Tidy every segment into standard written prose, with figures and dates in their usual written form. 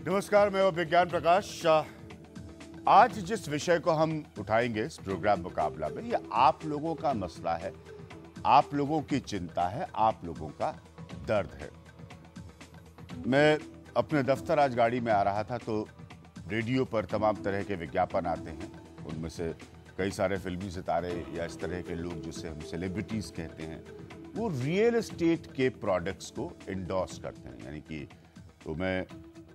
नमस्कार, मैं हूं विज्ञान प्रकाश। आज जिस विषय को हम उठाएंगे इस प्रोग्राम मुकाबला में, ये आप लोगों का मसला है, आप लोगों की चिंता है, आप लोगों का दर्द है। मैं अपने दफ्तर आज गाड़ी में आ रहा था तो रेडियो पर तमाम तरह के विज्ञापन आते हैं। उनमें से कई सारे फिल्मी सितारे या इस तरह के लोग जिसे हम सेलिब्रिटीज कहते हैं, वो रियल एस्टेट के प्रोडक्ट्स को इंडोर्स करते हैं। यानी कि तो मैं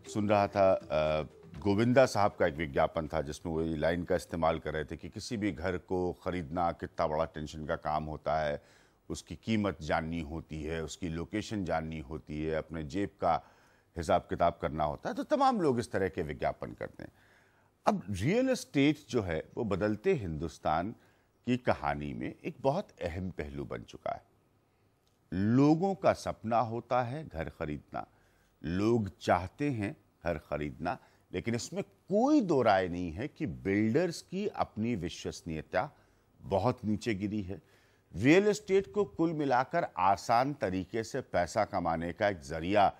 सुन रहा था, गोविंदा साहब का एक विज्ञापन था जिसमें वो ये लाइन का इस्तेमाल कर रहे थे कि किसी भी घर को खरीदना कितना बड़ा टेंशन का काम होता है, उसकी कीमत जाननी होती है, उसकी लोकेशन जाननी होती है, अपने जेब का हिसाब किताब करना होता है। तो तमाम लोग इस तरह के विज्ञापन करते हैं। अब रियल एस्टेट जो है वो बदलते हिंदुस्तान की कहानी में एक बहुत अहम पहलू बन चुका है। लोगों का सपना होता है घर खरीदना, लोग चाहते हैं घर खरीदना, लेकिन इसमें कोई दो राय नहीं है कि बिल्डर्स की अपनी विश्वसनीयता बहुत नीचे गिरी है। रियल एस्टेट को कुल मिलाकर आसान तरीके से पैसा कमाने का एक जरिया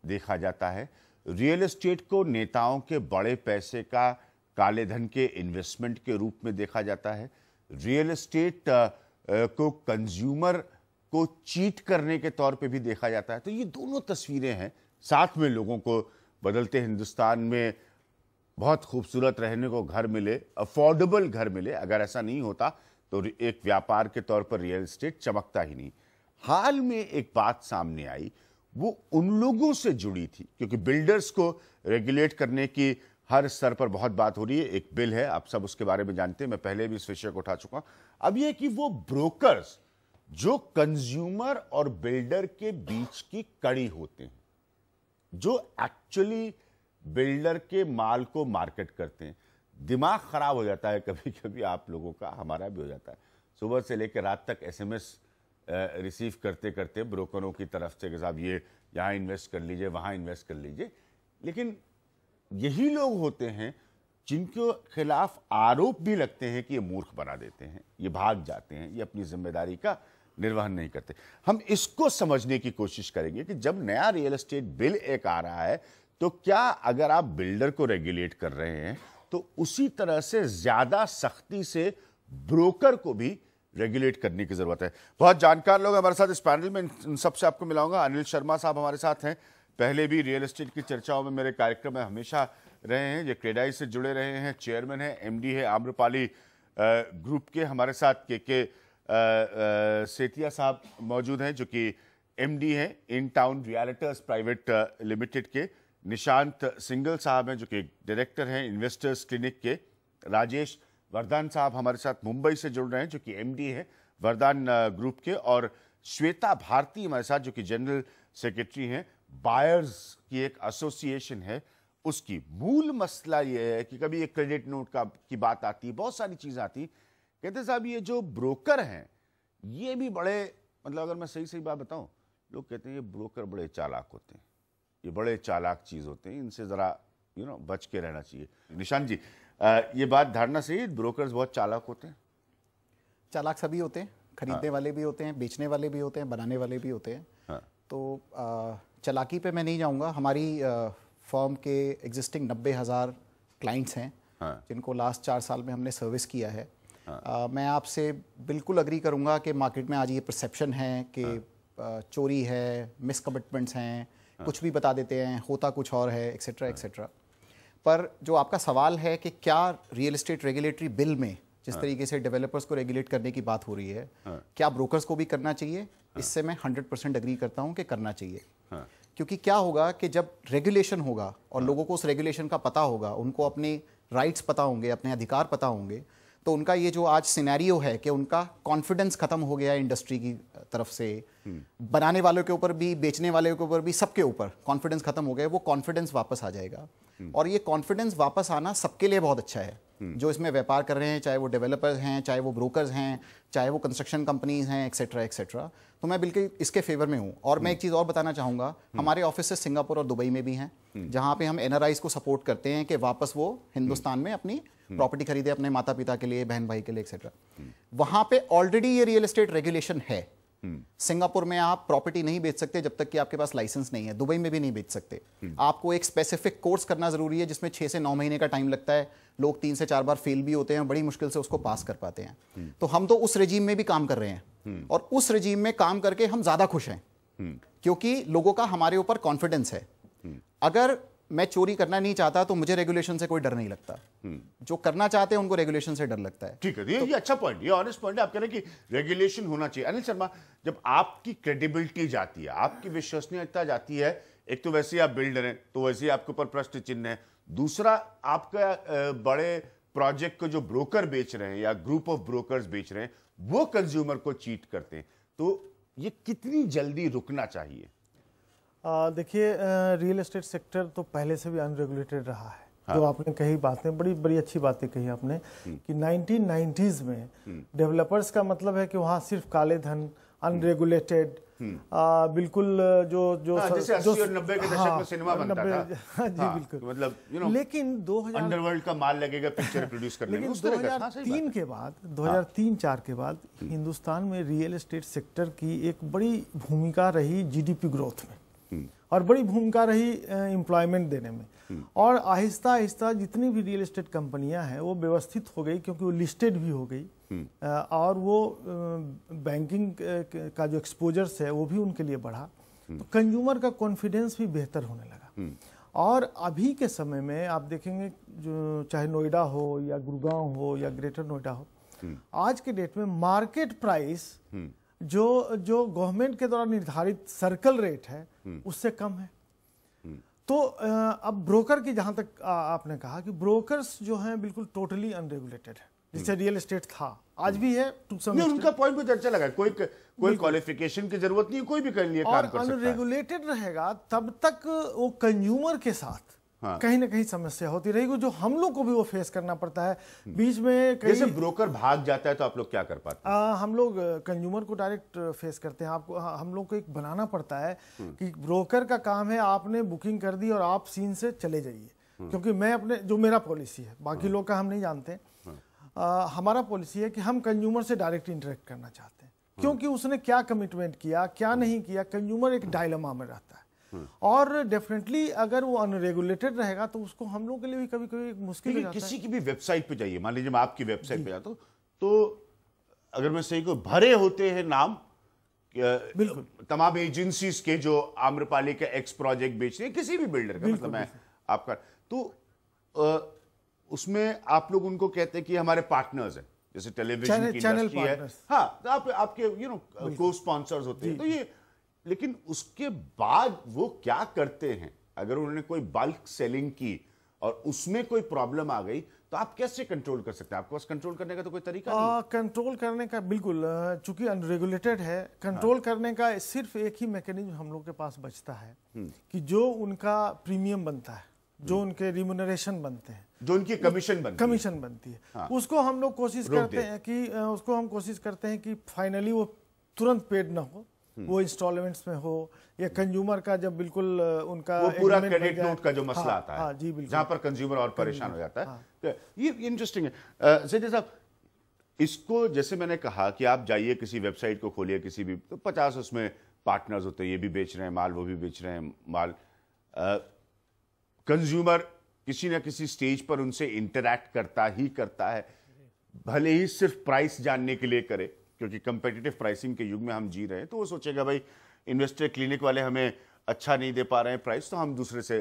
देखा जाता है। रियल एस्टेट को नेताओं के बड़े पैसे का काले धन के इन्वेस्टमेंट के रूप में देखा जाता है। रियल एस्टेट को कंज्यूमर को चीट करने के तौर पे भी देखा जाता है। तो ये दोनों तस्वीरें हैं। साथ में लोगों को बदलते हिंदुस्तान में बहुत खूबसूरत रहने को घर मिले, अफोर्डेबल घर मिले। अगर ऐसा नहीं होता तो एक व्यापार के तौर पर रियल एस्टेट चमकता ही नहीं। हाल में एक बात सामने आई, वो उन लोगों से जुड़ी थी, क्योंकि बिल्डर्स को रेगुलेट करने की हर स्तर पर बहुत बात हो रही है। एक बिल है, आप सब उसके बारे में जानते हैं, मैं पहले भी इस विषय को उठा चुका हूं। अब यह कि वो ब्रोकर्स जो कंज्यूमर और बिल्डर के बीच की कड़ी होते हैं, जो एक्चुअली बिल्डर के माल को मार्केट करते हैं, दिमाग खराब हो जाता है कभी कभी आप लोगों का, हमारा भी हो जाता है। सुबह से लेकर रात तक एसएमएस रिसीव करते करते ब्रोकरों की तरफ से कि साहब ये यहाँ इन्वेस्ट कर लीजिए, वहाँ इन्वेस्ट कर लीजिए। लेकिन यही लोग होते हैं जिनके खिलाफ आरोप भी लगते हैं कि ये मूर्ख बना देते हैं, ये भाग जाते हैं, ये अपनी जिम्मेदारी का निर्वहन नहीं करते। हम इसको समझने की कोशिश करेंगे कि जब नया रियल एस्टेट बिल एक आ रहा है तो क्या अगर आप बिल्डर को रेगुलेट कर रहे हैं तो उसी तरह से ज्यादा सख्ती से ब्रोकर को भी रेगुलेट करने की जरूरत है। बहुत जानकार लोग हमारे साथ इस पैनल में, इन सबसे आपको मिलाऊंगा। अनिल शर्मा साहब हमारे साथ हैं, पहले भी रियल एस्टेट की चर्चाओं में मेरे कार्यक्रम में हमेशा रहे हैं, ये क्रेडाई से जुड़े रहे हैं, चेयरमैन है, एमडी है आम्रपाली ग्रुप के। हमारे साथ के सेतिया साहब मौजूद हैं जो कि एमडी हैं in town realtors private limited के। निशांत सिंगल साहब हैं जो कि डायरेक्टर हैं इन्वेस्टर्स क्लिनिक के। राजेश वरदान साहब हमारे साथ मुंबई से जुड़ रहे हैं जो कि एमडी है वरदान ग्रुप के। और श्वेता भारती हमारे साथ जो कि जनरल सेक्रेटरी हैं बायर्स की एक एसोसिएशन है उसकी। मूल मसला ये है कि कभी एक क्रेडिट नोट की बात आती है, बहुत सारी चीजें आती, कहते साहब ये जो ब्रोकर हैं ये भी बड़े, मतलब अगर मैं सही बात बताऊं, लोग कहते हैं ये ब्रोकर बड़े चालाक होते हैं, ये बड़े चालाक चीज होते हैं, इनसे जरा बच के रहना चाहिए। निशांत जी, ये बात धारणा सही है, ब्रोकर्स बहुत चालाक होते हैं? चालाक सभी होते हैं, खरीदने वाले भी होते हैं, बेचने वाले भी होते हैं, बनाने वाले भी होते हैं। हाँ। तो चालाकी पे मैं नहीं जाऊंगा। हमारी फर्म के एग्जिस्टिंग 90,000 क्लाइंट्स हैं। हाँ। जिनको लास्ट 4 साल में हमने सर्विस किया है। मैं आपसे बिल्कुल अग्री करूंगा कि मार्केट में आज ये परसेप्शन है कि चोरी है, मिसकमिटमेंट्स हैं, कुछ भी बता देते हैं, होता कुछ और है, एक्सेट्रा एक्सेट्रा। पर जो आपका सवाल है कि क्या रियल एस्टेट रेगुलेटरी बिल में जिस तरीके से डेवलपर्स को रेगुलेट करने की बात हो रही है, क्या ब्रोकर्स को भी करना चाहिए? इससे मैं 100% अग्री करता हूं कि करना चाहिए। क्योंकि क्या होगा कि जब रेगुलेशन होगा और लोगों को उस रेगुलेशन का पता होगा, उनको अपने राइट्स पता होंगे, अपने अधिकार पता होंगे, तो उनका ये जो आज सिनेरियो है कि उनका कॉन्फिडेंस खत्म हो गया इंडस्ट्री की तरफ से, बनाने वालों के ऊपर भी, बेचने वाले के ऊपर भी, सबके ऊपर कॉन्फिडेंस खत्म हो गया, वो कॉन्फिडेंस वापस आ जाएगा। और ये कॉन्फिडेंस वापस आना सबके लिए बहुत अच्छा है, जो इसमें व्यापार कर रहे हैं, चाहे वो डेवलपर्स हैं, चाहे वो ब्रोकर्स हैं, चाहे वो कंस्ट्रक्शन कंपनीज हैं, एक्सेट्रा एक्सेट्रा। तो मैं बिल्कुल इसके फेवर में हूँ। और मैं एक चीज़ और बताना चाहूँगा, हमारे ऑफिस सिंगापुर और दुबई में भी हैं, जहाँ पे हम एनआरआईज को सपोर्ट करते हैं कि वापस वो हिंदुस्तान में अपनी प्रॉपर्टी खरीदे, अपने माता पिता के लिए, बहन भाई के लिए, एक्सेट्रा। वहाँ पे ऑलरेडी ये रियल एस्टेट रेगुलेशन है सिंगापुर में आप प्रॉपर्टी नहीं बेच सकते जब तक कि आपके पास लाइसेंस नहीं है, दुबई में भी नहीं बेच सकते। आपको एक स्पेसिफिक कोर्स करना जरूरी है जिसमें 6 से 9 महीने का टाइम लगता है। लोग 3 से 4 बार फेल भी होते हैं, बड़ी मुश्किल से उसको पास कर पाते हैं। तो हम तो उस रेजीम में भी काम कर रहे हैं और उस रेजीम में काम करके हम ज्यादा खुश हैं क्योंकि लोगों का हमारे ऊपर कॉन्फिडेंस है। अगर मैं चोरी करना नहीं चाहता तो मुझे रेगुलेशन से कोई डर नहीं लगता, जो करना चाहते हैं उनको रेगुलेशन से डर लगता है। ठीक है, ये अच्छा पॉइंट, ये ऑनेस्ट पॉइंट है। आप कह रहे हैं कि रेगुलेशन होना चाहिए। अनिल शर्मा, जब आपकी क्रेडिबिलिटी जाती है, आपकी विश्वसनीयता जाती है, एक तो वैसे ही आप बिल्डर हैं तो वैसे ही आपके ऊपर प्रश्न चिन्ह है, दूसरा आपका बड़े प्रोजेक्ट को जो ब्रोकर बेच रहे हैं या ग्रुप ऑफ ब्रोकर्स बेच रहे हैं वो कंज्यूमर को चीट करते हैं, तो ये कितनी जल्दी रुकना चाहिए? देखिए, रियल एस्टेट सेक्टर तो पहले से भी अनरेगुलेटेड रहा है। हाँ। जो आपने कही बातें बड़ी बड़ी अच्छी बातें कही आपने कि 1990s में डेवलपर्स का मतलब है कि वहाँ सिर्फ काले धन, अनरेगुलेटेड, बिल्कुल जो जैसे 80 और 90 के दशक में सिनेमा बनता था। जी बिल्कुल, मतलब लेकिन 2000 अंडरवर्ल्ड का माल लगेगा पिक्चर प्रोड्यूस करने में। लेकिन 2003 के बाद 2003-4 के बाद हिंदुस्तान में रियल एस्टेट सेक्टर की एक बड़ी भूमिका रही जीडीपी ग्रोथ में और बड़ी भूमिका रही एम्प्लॉयमेंट देने में। और आहिस्ता आहिस्ता जितनी भी रियल एस्टेट कंपनियां हैं वो व्यवस्थित हो गई क्योंकि वो लिस्टेड भी हो गई और वो बैंकिंग का जो एक्सपोजर्स है वो भी उनके लिए बढ़ा, तो कंज्यूमर का कॉन्फिडेंस भी बेहतर होने लगा। और अभी के समय में आप देखेंगे जो चाहे नोएडा हो या गुड़गांव हो या ग्रेटर नोएडा हो, आज के डेट में मार्केट प्राइस जो गवर्नमेंट के द्वारा निर्धारित सर्कल रेट है उससे कम है। तो अब ब्रोकर की जहां तक आपने कहा कि ब्रोकर्स जो हैं बिल्कुल टोटली अनरेगुलेटेड है, जिससे रियल एस्टेट था, आज भी है। उनका पॉइंट मुझे अच्छा लगा, कोई क्वालिफिकेशन की जरूरत नहीं है, कोई भी कर लिए काम कर सकता है। अनरेगुलेटेड रहेगा तब तक वो कंज्यूमर के साथ कहीं ना कहीं समस्या होती रहेगी, जो हम लोग को भी वो फेस करना पड़ता है। बीच में जैसे ब्रोकर भाग जाता है तो आप लोग क्या कर पाते हैं? हम लोग कंज्यूमर को डायरेक्ट फेस करते हैं। आपको हम लोग को एक बनाना पड़ता है कि ब्रोकर का काम है आपने बुकिंग कर दी और आप सीन से चले जाइए, क्योंकि मैं अपने जो मेरा पॉलिसी है, बाकी लोग का हम नहीं जानते, हमारा पॉलिसी है कि हम कंज्यूमर से डायरेक्ट इंटरेक्ट करना चाहते हैं, क्योंकि उसने क्या कमिटमेंट किया क्या नहीं किया, कंज्यूमर एक डायलेमा में रहता है। और डेफिनेटली अगर वो अनरेगुलेटेड रहेगा तो उसको हम लोग के लिए भी कभी कभी मुश्किल हो जाता है। किसी की भी वेबसाइट पे जाइए, मान लीजिए मैं आपकी वेबसाइट पे जाता हूं तो अगर मैं सही को भरे होते हैं नाम बिल्कुल तमाम एजेंसीज के जो आम्रपाली के एक्स प्रोजेक्ट बेच रहे हैं, किसी भी बिल्डर का, मतलब मैं आपका, तो उसमें आप लोग उनको कहते हैं कि हमारे पार्टनर्स हैं, जैसे टेलीविजन की इंडस्ट्री है, हाँ, तो आपके को स्पॉन्सर्स होते हैं, तो ये, लेकिन उसके बाद वो क्या करते हैं? अगर उन्होंने कोई बल्क सेलिंग की और उसमें कोई प्रॉब्लम आ गई तो आप कैसे कंट्रोल कर सकते हैं? आपके पास कंट्रोल करने का तो कोई तरीका नहीं? कंट्रोल करने का बिल्कुल, चूंकि अनरेगुलेटेड है, कंट्रोल करने का सिर्फ एक ही मैकेनिज्म हम लोग के पास बचता है कि जो उनका प्रीमियम बनता है, जो उनके रिम्यूनरेशन बनते हैं, जो उनकी कमीशन बनती है, उसको हम लोग कोशिश करते हैं कि फाइनली वो तुरंत पेड ना हो, वो इंस्टॉलमेंट्स में हो, या कंज्यूमर का जब बिल्कुल उनका वो पूरा क्रेडिट नोट का जो मसला आता है, जी बिल्कुल, जहां पर कंज्यूमर और परेशान हो जाता है। ये इंटरेस्टिंग है। सेठी साहब, इसको जैसे मैंने कहा कि आप जाइए किसी वेबसाइट को खोलिए, किसी भी, तो 50 उसमें पार्टनर्स होते हैं, ये भी बेच रहे हैं माल, वो भी बेच रहे हैं माल। कंज्यूमर किसी ना किसी स्टेज पर उनसे इंटरैक्ट करता है, भले ही सिर्फ प्राइस जानने के लिए करे, क्योंकि कंपेटिटिव प्राइसिंग के युग में हम जी रहे हैं, तो वो सोचेगा भाई इन्वेस्टर क्लिनिक वाले हमें अच्छा नहीं दे पा रहे हैं प्राइस, तो हम दूसरे से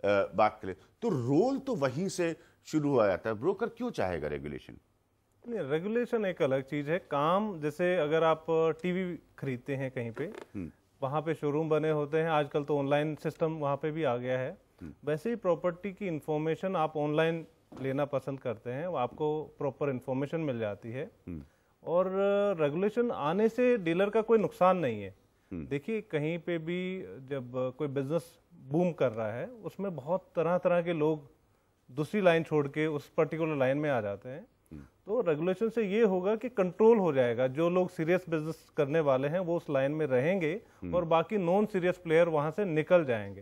बात करें। तो रोल तो वहीं से शुरू हो जाता है। ब्रोकर क्यों चाहेगा रेगुलेशन? नहीं, रेगुलेशन एक अलग चीज है। काम, जैसे अगर आप टीवी खरीदते हैं कहीं पे, वहां पे शोरूम बने होते हैं, आजकल तो ऑनलाइन सिस्टम वहां पे भी आ गया है, वैसे ही प्रॉपर्टी की इंफॉर्मेशन आप ऑनलाइन लेना पसंद करते हैं, आपको प्रॉपर इंफॉर्मेशन मिल जाती है, और रेगुलेशन आने से डीलर का कोई नुकसान नहीं है। देखिए, कहीं पे भी जब कोई बिजनेस बूम कर रहा है, उसमें बहुत तरह तरह के लोग दूसरी लाइन छोड़ के उस पर्टिकुलर लाइन में आ जाते हैं, तो रेगुलेशन से ये होगा कि कंट्रोल हो जाएगा, जो लोग सीरियस बिजनेस करने वाले हैं वो उस लाइन में रहेंगे और बाकी नॉन सीरियस प्लेयर वहां से निकल जाएंगे।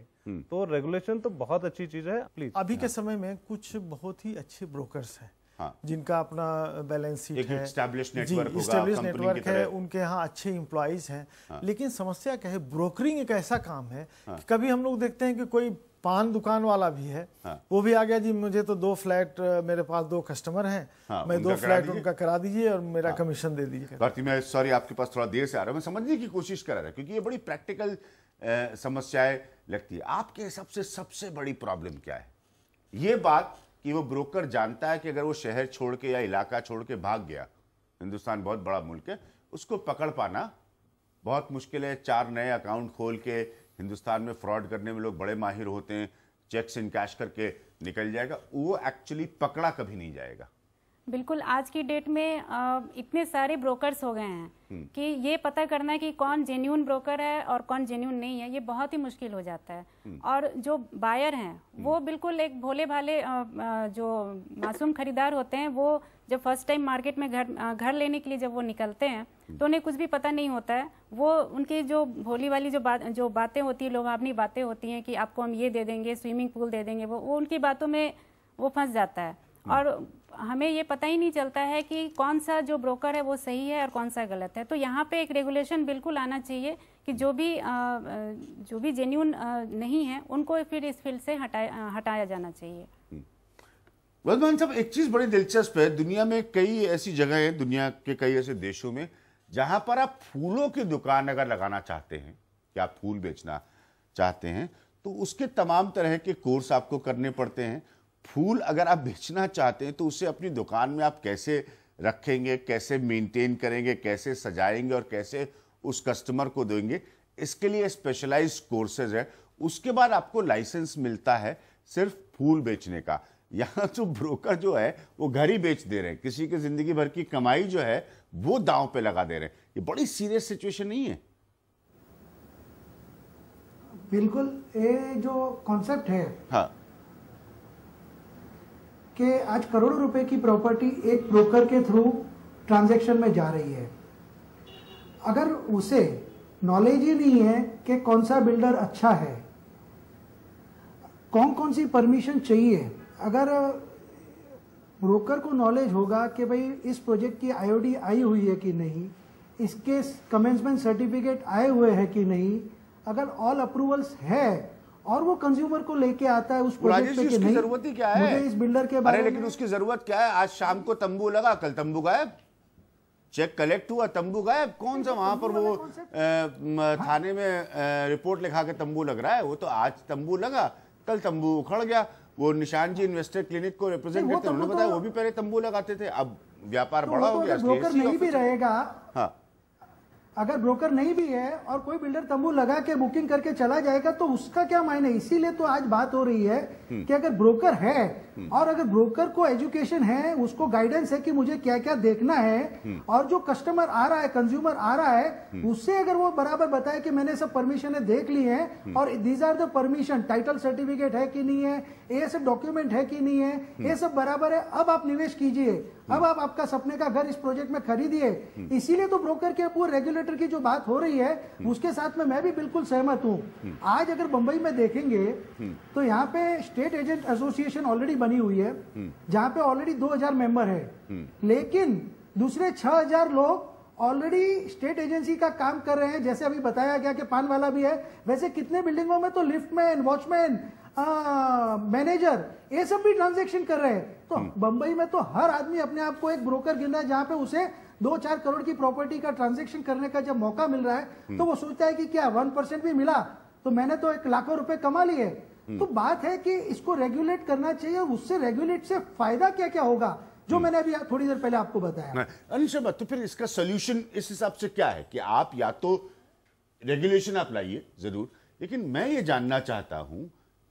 तो रेगुलेशन तो बहुत अच्छी चीज है। प्लीज, अभी के समय में कुछ बहुत ही अच्छे ब्रोकर्स हैं जिनका अपना बैलेंस शीट है, establish G network establish network है, उनके यहाँ अच्छे एम्प्लॉइज हैं। लेकिन समस्या क्या है, ब्रोकरिंग एक ऐसा काम है कि कभी हम लोग देखते हैं कि कोई पान दुकान वाला भी है, वो भी आ गया जी मुझे तो 2 फ्लैट, मेरे पास 2 कस्टमर हैं, मैं 2 फ्लैट उनका करा दीजिए और मेरा कमीशन दे दीजिए। भारती, मैं सॉरी आपके पास थोड़ा देर से आ रहा हूं, मैं समझने की कोशिश कर रहा था क्योंकि ये बड़ी प्रैक्टिकल समस्याएं लगती है। आपके हिसाब से सबसे बड़ी प्रॉब्लम क्या है? ये बात कि वो ब्रोकर जानता है कि अगर वो शहर छोड़ के या इलाका छोड़ के भाग गया, हिंदुस्तान बहुत बड़ा मुल्क है, उसको पकड़ पाना बहुत मुश्किल है। 4 नए अकाउंट खोल के हिंदुस्तान में फ्रॉड करने में लोग बड़े माहिर होते हैं, चेक्स इन कैश करके निकल जाएगा, वो एक्चुअली पकड़ा कभी नहीं जाएगा। बिल्कुल, आज की डेट में इतने सारे ब्रोकर्स हो गए हैं कि ये पता करना है कि कौन जेन्युइन ब्रोकर है और कौन जेन्युइन नहीं है, ये बहुत ही मुश्किल हो जाता है। और जो बायर हैं वो बिल्कुल एक भोले भाले जो मासूम खरीदार होते हैं, वो जब फर्स्ट टाइम मार्केट में घर लेने के लिए जब वो निकलते हैं तो उन्हें कुछ भी पता नहीं होता है। वो उनकी जो भोली वाली जो बातें होती है, लोभावनी बातें होती हैं कि आपको हम ये दे देंगे, स्विमिंग पूल दे देंगे, वो उनकी बातों में वो फंस जाता है। और हमें ये पता ही नहीं चलता है कि कौन सा जो ब्रोकर है वो सही है और कौन सा गलत है। तो यहाँ पे एक रेगुलेशन बिल्कुल आना चाहिए कि जो भी जेन्युइन नहीं है उनको फिर इस फील्ड से हटाया जाना चाहिए। वर्धमान साहब, एक चीज बड़ी दिलचस्प है, दुनिया में कई ऐसी जगह हैं, दुनिया के कई ऐसे देशों में जहां पर आप फूलों की दुकान अगर लगाना चाहते हैं कि आप फूल बेचना चाहते हैं तो उसके तमाम तरह के कोर्स आपको करने पड़ते हैं। फूल अगर आप बेचना चाहते हैं तो उसे अपनी दुकान में आप कैसे रखेंगे, कैसे मेंटेन करेंगे, कैसे सजाएंगे और कैसे उस कस्टमर को देंगे, इसके लिए स्पेशलाइज्ड कोर्सेज है। उसके बाद आपको लाइसेंस मिलता है सिर्फ फूल बेचने का। यहाँ जो ब्रोकर जो है वो घर ही बेच दे रहे हैं, किसी की जिंदगी भर की कमाई जो है वो दांव पे लगा दे रहे हैं। ये बड़ी सीरियस सिचुएशन नहीं है? बिल्कुल, ये जो कॉन्सेप्ट है कि आज करोड़ों रुपए की प्रॉपर्टी एक ब्रोकर के थ्रू ट्रांजैक्शन में जा रही है, अगर उसे नॉलेज ही नहीं है कि कौन सा बिल्डर अच्छा है, कौन सी परमिशन चाहिए, अगर ब्रोकर को नॉलेज होगा कि भाई इस प्रोजेक्ट की आईओडी आई हुई है कि नहीं, इसके कमेंसमेंट सर्टिफिकेट आए हुए हैं कि नहीं, अगर ऑल अप्रूवल्स है और वो कंज्यूमर को लेके आता है उस प्रोजेक्ट पे कि नहीं, जरूरत ही क्या है मुझे इस बिल्डर के बारे में, लेकिन उसकी जरूरत क्या है? आज शाम को तंबू लगा, कल तंबू गायब, चेक कलेक्ट हुआ, तंबू गायब। कौन सा वहां पर वो थाने में रिपोर्ट लिखा के तंबू लग रहा है? वो तो आज तंबू लगा, कल तंबू उखड़ गया। वो निशान जी इन्वेस्टर क्लिनिक को रिप्रेजेंट करते हैं, उन्होंने बताया वो भी पहले तंबू लगाते थे, अब व्यापार बड़ा हो गया। ब्रोकर नहीं भी रहेगा, अगर ब्रोकर नहीं भी है और कोई बिल्डर तंबू लगा के बुकिंग करके चला जाएगा तो उसका क्या मायने? इसीलिए तो आज बात हो रही है कि अगर ब्रोकर है और अगर ब्रोकर को एजुकेशन है, उसको गाइडेंस है कि मुझे क्या क्या देखना है, और जो कस्टमर आ रहा है, कंज्यूमर आ रहा है, उससे अगर वो बराबर बताए कि मैंने सब परमिशन देख ली है और these are the permission, title certificate है कि नहीं है, ये सब डॉक्यूमेंट है कि नहीं है, ये सब बराबर है, अब आप निवेश कीजिए, अब आप आपका सपने का घर इस प्रोजेक्ट में खरीदिए। इसीलिए तो ब्रोकर के ऊपर रेगुलेटर की जो बात हो रही है उसके साथ में मैं भी बिल्कुल सहमत हूं। आज अगर बंबई में देखेंगे तो यहाँ पे स्टेट एजेंट एसोसिएशन ऑलरेडी बनी हुई है, जहां पे ऑलरेडी 2000 मेंबर है, लेकिन दूसरे 6000 लोग ऑलरेडी स्टेट एजेंसी का काम कर रहे हैं। जैसे अभी बताया गया कि पान वाला भी है, वैसे कितने बिल्डिंगों में तो लिफ्टमैन, वॉचमैन, मैनेजर, ये सब भी ट्रांजैक्शन कर रहे हैं। तो बंबई में तो हर आदमी अपने आप को एक ब्रोकर गिन रहा है, जहां पे उसे 2-4 करोड़ की प्रॉपर्टी का ट्रांजैक्शन करने का जब मौका मिल रहा है तो वो सोचता है कि क्या 1% भी मिला तो मैंने तो 1 लाखों रुपए कमा लिए। तो बात है कि इसको रेगुलेट करना चाहिए, और उससे रेगुलेट से फायदा क्या क्या होगा, जो मैंने अभी थोड़ी देर पहले आपको बताया। अनिश, तो फिर इसका सोल्यूशन इस हिसाब से क्या है कि आप या तो रेगुलेशन आप लाइए जरूर, लेकिन मैं ये जानना चाहता हूं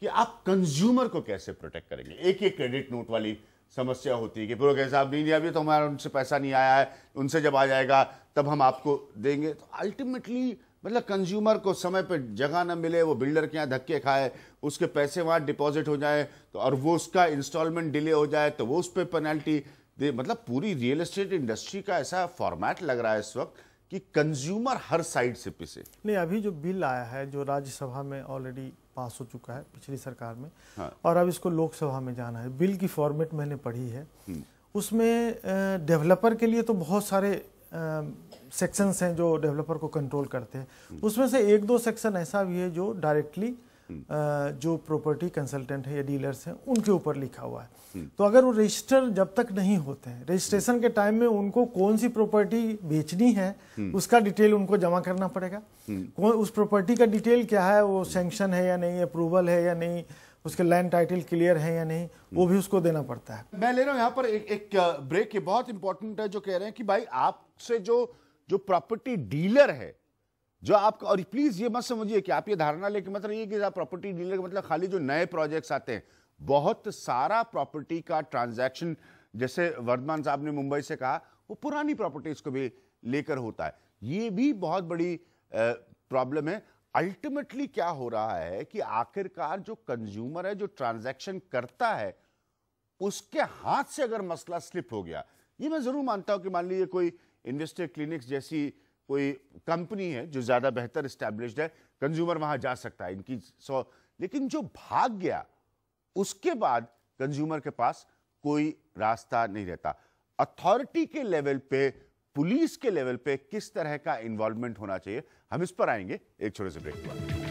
कि आप कंज्यूमर को कैसे प्रोटेक्ट करेंगे? एक क्रेडिट नोट वाली समस्या होती है कि ब्रोकर साहब नहीं दिया, अभी तो हमारा उनसे पैसा नहीं आया है, उनसे जब आ जाएगा तब हम आपको देंगे। तो अल्टीमेटली मतलब कंज्यूमर को समय पे जगह ना मिले, वो बिल्डर के यहाँ धक्के खाए, उसके पैसे वहाँ डिपॉजिट हो जाए तो, और वो उसका इंस्टॉलमेंट डिले हो जाए तो वो उस पर पेनल्टी दे। मतलब पूरी रियल एस्टेट इंडस्ट्री का ऐसा फॉर्मेट लग रहा है इस वक्त कि कंज्यूमर हर साइड से पिसे। नहीं, अभी जो बिल आया है जो राज्यसभा में ऑलरेडी पास हो चुका है पिछली सरकार में, और अब इसको लोकसभा में जाना है। बिल की फॉर्मेट मैंने पढ़ी है, उसमें डेवलपर के लिए तो बहुत सारे सेक्शंस हैं जो डेवलपर को कंट्रोल करते हैं। उसमें से एक दो सेक्शन ऐसा भी है जो डायरेक्टली जो प्रॉपर्टी कंसल्टेंट है या डीलर्स हैं उनके ऊपर लिखा हुआ है। तो अगर वो रजिस्टर जब तक नहीं होते हैं, रजिस्ट्रेशन के टाइम में उनको कौन सी प्रॉपर्टी बेचनी है उसका डिटेल उनको जमा करना पड़ेगा। उस प्रॉपर्टी का डिटेल क्या है, वो सैंक्शन है या नहीं, अप्रूवल है या नहीं, उसके लैंड टाइटल क्लियर है या नहीं, वो भी उसको देना पड़ता है। मैं ले रहा हूं यहां पर एक ब्रेक, ये बहुत इंपॉर्टेंट है, जो कह रहे हैं कि भाई आपसे जो प्रॉपर्टी डीलर है, जो आपका, और प्लीज ये मत समझिए कि आप ये धारणा लेके मतलब ये कि आप प्रॉपर्टी डीलर का मतलब खाली जो नए प्रोजेक्ट्स आते हैं, बहुत सारा प्रॉपर्टी का ट्रांजैक्शन, जैसे वर्धमान साहब ने मुंबई से कहा, वो पुरानी प्रॉपर्टीज को भी लेकर होता है। ये भी बहुत बड़ी प्रॉब्लम है। अल्टीमेटली क्या हो रहा है कि आखिरकार जो कंज्यूमर है, जो ट्रांजैक्शन करता है, उसके हाथ से अगर मसला स्लिप हो गया, ये मैं जरूर मानता हूं कि मान लीजिए कोई इन्वेस्टर क्लिनिक्स जैसी कोई कंपनी है जो ज्यादा बेहतर एस्टैब्लिश्ड है, कंज्यूमर वहां जा सकता है इनकी 100, लेकिन जो भाग गया उसके बाद कंज्यूमर के पास कोई रास्ता नहीं रहता। अथॉरिटी के लेवल पे, पुलिस के लेवल पे किस तरह का इन्वॉल्वमेंट होना चाहिए, हम इस पर आएंगे एक छोटे से ब्रेक के बाद।